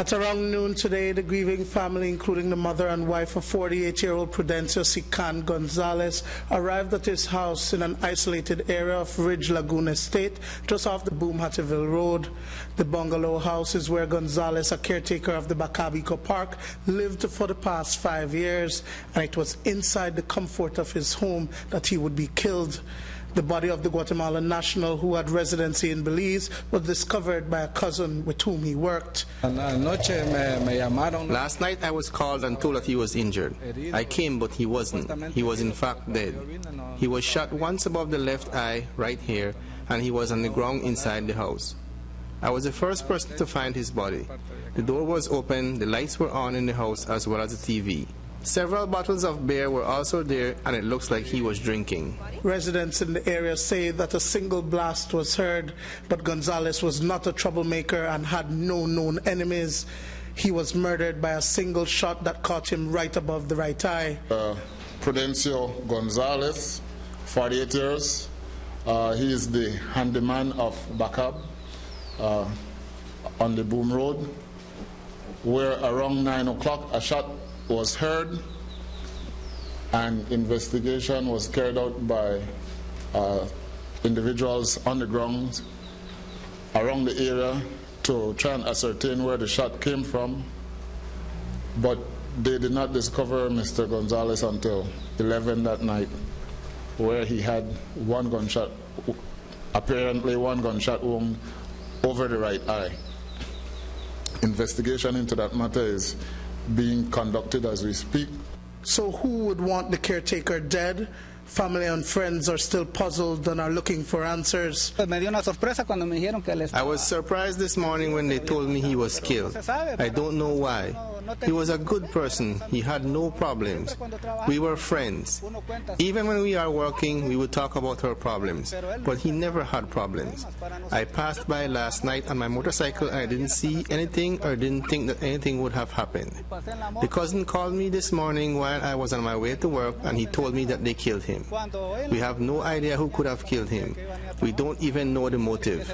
At around noon today, the grieving family, including the mother and wife of 48-year-old Prudencio Sican Gonzalez, arrived at his house in an isolated area of Ridge Lagoon Estate, just off the Boom Hattieville Road. The bungalow house is where Gonzalez, a caretaker of the Bacabico Park, lived for the past 5 years, and it was inside the comfort of his home that he would be killed. The body of the Guatemalan national, who had residency in Belize, was discovered by a cousin with whom he worked. Last night I was called and told that he was injured. I came, but he wasn't. He was in fact dead. He was shot once above the left eye, right here, and he was on the ground inside the house. I was the first person to find his body. The door was open, the lights were on in the house as well as the TV. Several bottles of beer were also there, and it looks like he was drinking. Residents in the area say that a single blast was heard, but Gonzalez was not a troublemaker and had no known enemies. He was murdered by a single shot that caught him right above the right eye. Prudencio Gonzalez, 48 years. He is the handyman of Bacab on the Boom Road, where around 9 o'clock a shot was heard, and investigation was carried out by individuals on the ground around the area to try and ascertain where the shot came from, but they did not discover Mr. Gonzalez until 11 that night, where he had one gunshot, apparently one gunshot wound over the right eye. Investigation into that matter is being conducted as we speak. So who would want the caretaker dead? Family and friends are still puzzled and are looking for answers. I was surprised this morning when they told me he was killed. I don't know why. He was a good person. He had no problems. We were friends. Even when we are working, we would talk about our problems. But he never had problems. I passed by last night on my motorcycle and I didn't see anything or didn't think that anything would have happened. The cousin called me this morning while I was on my way to work, and he told me that they killed him. We have no idea who could have killed him. We don't even know the motive.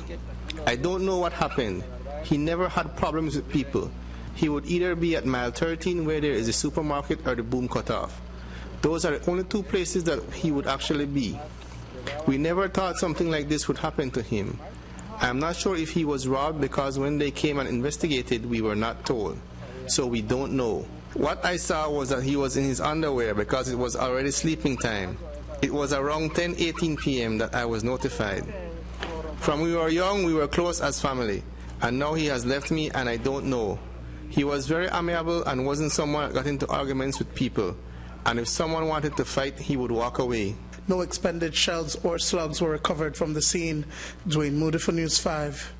I don't know what happened. He never had problems with people. He would either be at mile 13 where there is a supermarket or the Boom Cutoff. Those are the only two places that he would actually be. We never thought something like this would happen to him. I'm not sure if he was robbed, because when they came and investigated, we were not told. So we don't know. What I saw was that he was in his underwear because it was already sleeping time. It was around 10:18 p.m. that I was notified. From we were young, we were close as family, and now he has left me and I don't know. He was very amiable and wasn't someone that got into arguments with people, and if someone wanted to fight, he would walk away. No expended shells or slugs were recovered from the scene. Dwayne Moody for News 5.